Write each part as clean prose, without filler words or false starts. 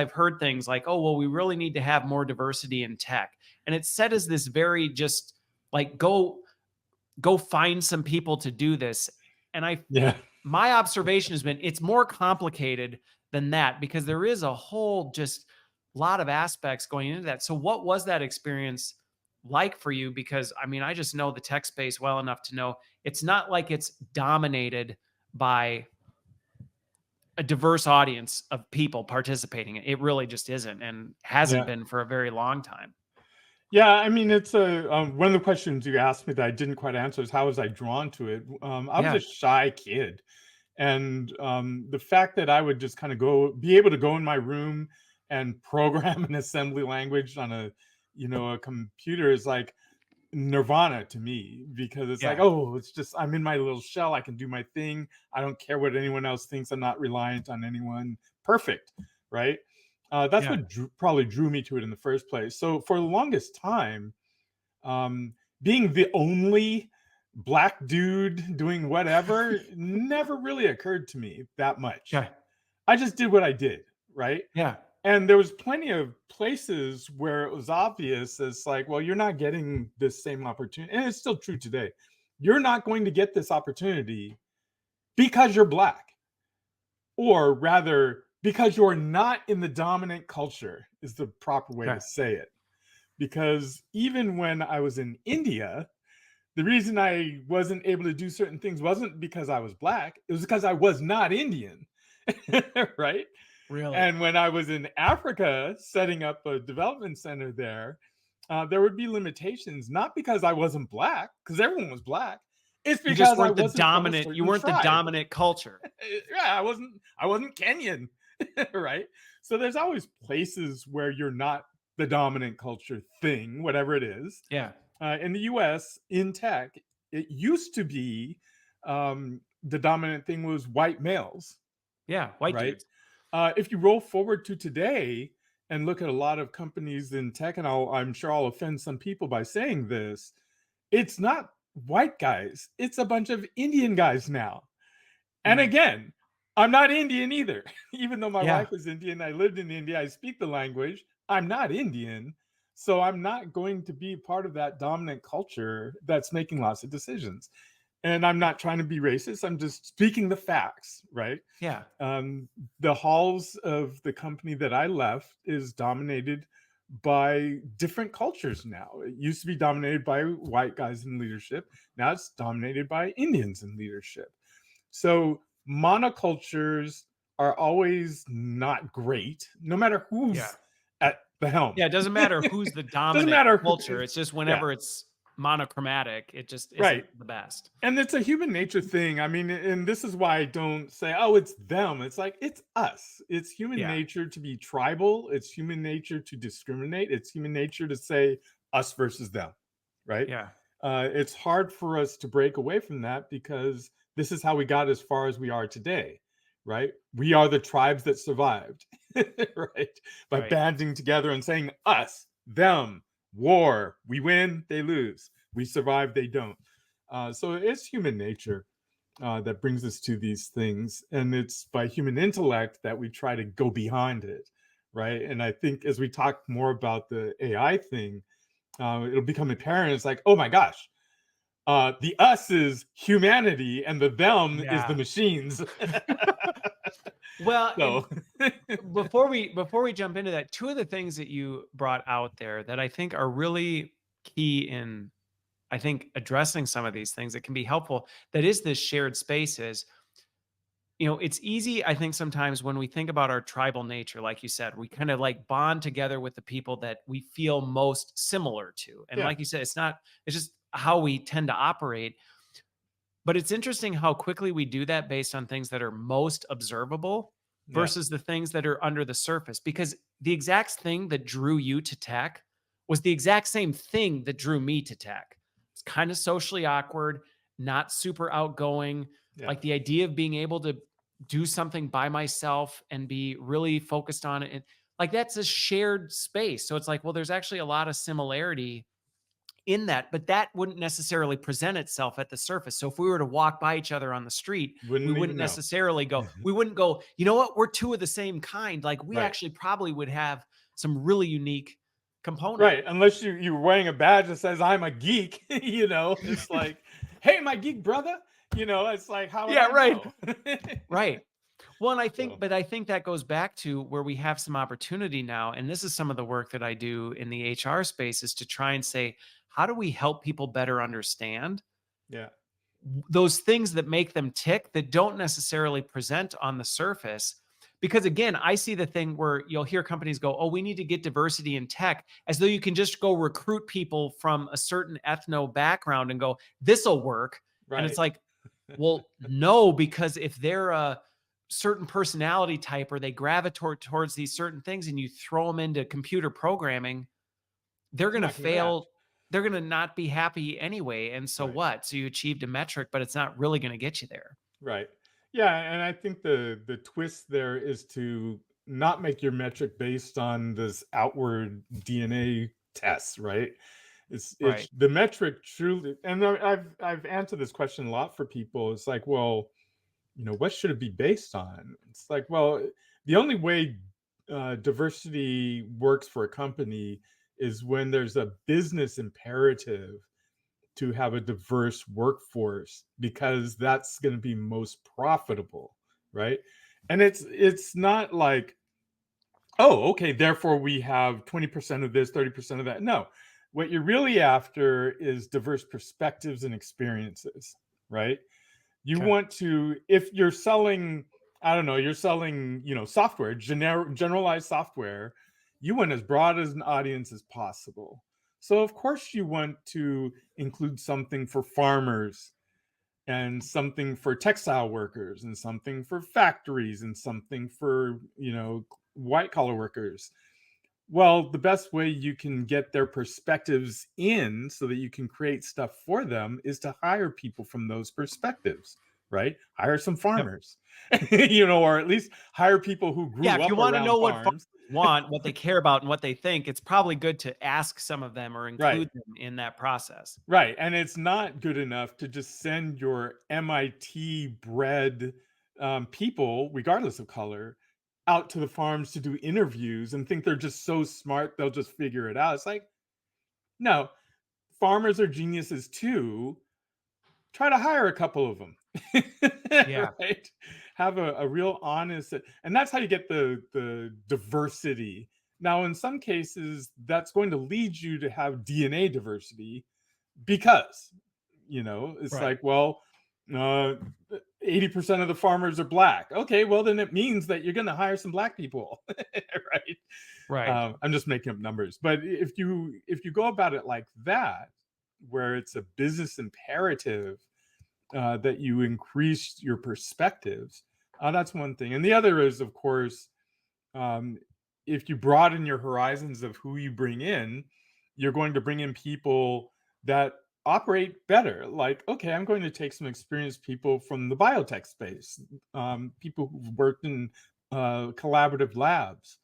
I've heard things like, oh, well, we really need to have more diversity in tech. And it's said as this very just like, go find some people to do this. And Yeah. my observation has been it's more complicated than that, because there is a whole just lot of aspects going into that. So what was that experience like for you? Because I mean, I just know the tech space well enough to know it's not like it's dominated by a diverse audience of people participating. It really just isn't, and hasn't Yeah. been for a very long time. Yeah, I mean, it's a one of the questions you asked me that I didn't quite answer is how was I drawn to it? I was Yeah. a shy kid, and the fact that I would just kind of be able to go in my room and program an assembly language on a computer is like nirvana to me, because it's like, Yeah. oh, it's just I'm in my little shell. I can do my thing. I don't care what anyone else thinks. I'm not reliant on anyone. Perfect, right? That's Yeah. what probably drew me to it in the first place. So for the longest time, being the only black dude doing whatever never really occurred to me that much. Yeah. I just did what I did, right? Yeah. And there was plenty of places where it was obvious. It's like, well, you're not getting this same opportunity, and it's still true today. You're not going to get this opportunity because you're black, or rather because you're not in the dominant culture is the proper way to say it. Because even when I was in India, the reason I wasn't able to do certain things wasn't because I was black, it was because I was not Indian. Right? Really? And when I was in Africa setting up a development center there would be limitations, not because I wasn't black, because everyone was black. It's You just because I weren't the wasn't from a dominant, you certain weren't the tribe. dominant culture. Yeah, I wasn't Kenyan, right? So there's always places where you're not the dominant culture thing, whatever it is. Yeah. In the US, in tech, it used to be the dominant thing was white males, Yeah. White right? dudes. If you roll forward to today and look at a lot of companies in tech, and I'm sure I'll offend some people by saying this, it's not white guys, it's a bunch of Indian guys now. And Mm. again, I'm not Indian either. Even though my Yeah. wife is Indian, I lived in India, I speak the language, I'm not Indian. So I'm not going to be part of that dominant culture that's making lots of decisions. And I'm not trying to be racist, I'm just speaking the facts, right? Yeah. The halls of the company that I left is dominated by different cultures now. It used to be dominated by white guys in leadership. Now it's dominated by Indians in leadership. So monocultures are always not great, no matter Yeah. who's at the helm. Yeah. It doesn't matter who's the Doesn't dominant matter who, culture. It's just yeah, whenever it's monochromatic, it just right. isn't the best. And it's a human nature thing. I mean, and this is why I don't say, oh, it's them. It's like, it's us. It's human Yeah. nature to be tribal. It's human nature to discriminate. It's human nature to say us versus them, right? Yeah. It's hard for us to break away from that because this is how we got as far as we are today, right? We are the tribes that survived, right? By Right. banding together and saying us, them, war, we win, they lose. We survive, they don't. So it's human nature that brings us to these things. And it's by human intellect that we try to go behind it, right? And I think as we talk more about the AI thing, it'll become apparent. It's like, oh my gosh, the us is humanity and the them is the Yeah. machines. Well, and So, before we jump into that, two of the things that you brought out there that I think are really key in, I think, addressing some of these things that can be helpful, that is this shared space is, it's easy, I think, sometimes when we think about our tribal nature, like you said, we kind of like bond together with the people that we feel most similar to. And yeah, like you said, it's just how we tend to operate. But it's interesting how quickly we do that based on things that are most observable yeah, versus the things that are under the surface. Because the exact thing that drew you to tech was the exact same thing that drew me to tech. It's kind of socially awkward, not super outgoing. yeah, Like the idea of being able to do something by myself and be really focused on it. And like that's a shared space. So it's like, well, there's actually a lot of similarity in that, but that wouldn't necessarily present itself at the surface. So if we were to walk by each other on the street, we Wouldn't even wouldn't know. necessarily we wouldn't go, you know what, we're two of the same kind. Like we Right. actually probably would have some really unique component. Right. Unless you're wearing a badge that says I'm a geek, it's like, hey, my geek brother. It's like, how would Yeah, I right. know? Right. Well, and So I think that goes back to where we have some opportunity now. And this is some of the work that I do in the HR space is to try and say, how do we help people better understand yeah. those things that make them tick that don't necessarily present on the surface? Because again, I see the thing where you'll hear companies go, oh, we need to get diversity in tech, as though you can just go recruit people from a certain ethno background and go, this will work. And it's Right. like, well, no, because if they're a certain personality type or they gravitate towards these certain things and you throw them into computer programming, they're It's going to not gonna match. fail. They're going to not be happy anyway. And so Right. what? So you achieved a metric, but it's not really going to get you there. Right. Yeah, and I think the twist there is to not make your metric based on this outward DNA tests, right? It's Right. the metric truly, and I've answered this question a lot for people. It's like, well, what should it be based on? It's like, well, the only way diversity works for a company is when there's a business imperative to have a diverse workforce because that's going to be most profitable, right? And it's not like, oh, okay, therefore we have 20% of this, 30% of that. No. What you're really after is diverse perspectives and experiences, right? You Okay. want to, if you're selling, I don't know, you're selling, software, generalized software, you want as broad as an audience as possible. So of course you want to include something for farmers and something for textile workers and something for factories and something for, white collar workers. Well, the best way you can get their perspectives in so that you can create stuff for them is to hire people from those perspectives, right? Hire some Yep. farmers, or at least hire people who Yeah. grew If you up want to around know what farmers farms. want, what they care about, and what they think, it's probably good to ask some of them or Right. include them in that process. Right. And it's not good enough to just send your MIT bred people, regardless of color, out to the farms to do interviews and think they're just so smart, they'll just figure it out. It's like, no, farmers are geniuses too. Try to hire a couple of them. Yeah. Right? Have a real honest, and that's how you get the diversity. Now, in some cases, that's going to lead you to have DNA diversity because, it's Right. like, well, uh, 80% of the farmers are black. Okay, well, then it means that you're going to hire some black people, right? Right. I'm just making up numbers, but if you go about it like that, where it's a business imperative that you increase your perspectives, that's one thing, and the other is, of course, um, if you broaden your horizons of who you bring in, you're going to bring in people that operate better. Like, okay, I'm going to take some experienced people from the biotech space, people who've worked in collaborative labs.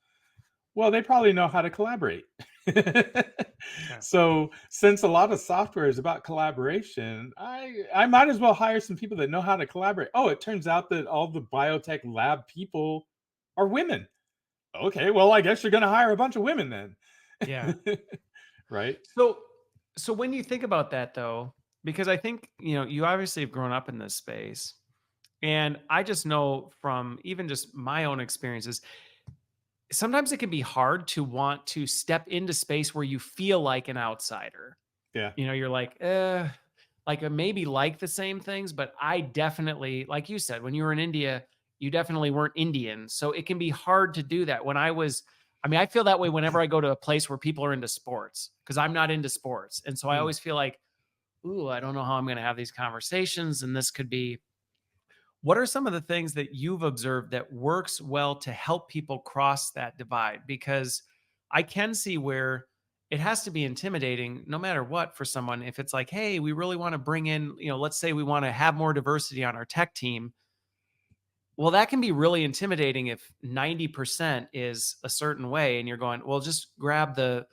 Well, they probably know how to collaborate. Okay. So, since a lot of software is about collaboration, I might as well hire some people that know how to collaborate. Oh, it turns out that all the biotech lab people are women. Okay, well, I guess you're going to hire a bunch of women Yeah. then. Right? So so when you think about that though, because I think, you obviously have grown up in this space. And I just know from even just my own experiences, sometimes it can be hard to want to step into space where you feel like an outsider. Yeah. You're like, like I maybe like the same things, but I definitely, like you said, when you were in India, you definitely weren't Indian. So it can be hard to do that. I feel that way whenever I go to a place where people are into sports because I'm not into sports. And so I Hmm. always feel like, ooh, I don't know how I'm going to have these conversations. And this could be, what are some of the things that you've observed that works well to help people cross that divide? Because I can see where it has to be intimidating no matter what for someone. If it's like, hey, we really want to bring in, let's say we want to have more diversity on our tech team. Well, that can be really intimidating if 90% is a certain way and you're going, well, just grab the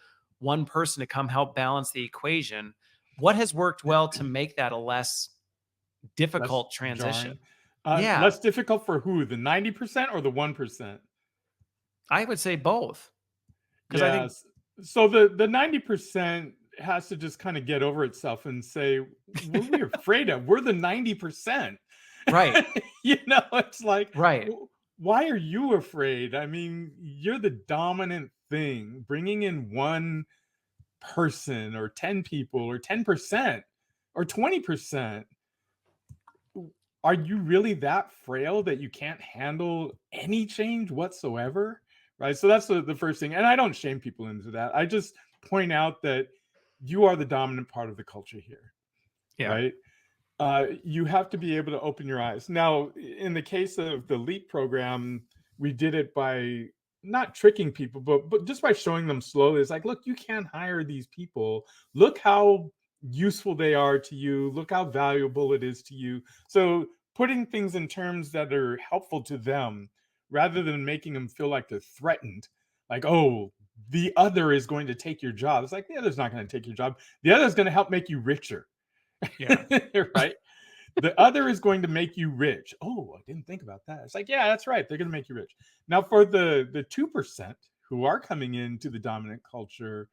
one person to come help balance the equation. What has worked well to make that a less Less difficult transition? jarring. Yeah, Less difficult for who? The 90% or the 1%? I would say both because I think Yes. So the 90% has to just kind of get over itself and say, what are we afraid of? We're the 90%. right, It's like, right, why are you afraid? I mean, you're the dominant thing. Bringing in one person or 10 people or 10% or 20%. Are you really that frail that you can't handle any change whatsoever? Right. So that's the first thing. And I don't shame people into that. I just point out that you are the dominant part of the culture here. yeah, Right. You have to be able to open your eyes. Now, in the case of the LEAP program, we did it by not tricking people, but just by showing them slowly. It's like, look, you can't hire these people. Look how useful they are to you. Look how valuable it is to you. So putting things in terms that are helpful to them rather than making them feel like they're threatened, like, oh, the other is going to take your job. It's like, the other's not going to take your job. The other is going to help make you richer. yeah, Right? The other is going to make you rich. Oh, I didn't think about that. It's like, yeah, that's right. They're going to make you rich. Now, for the 2% who are coming into the dominant culture,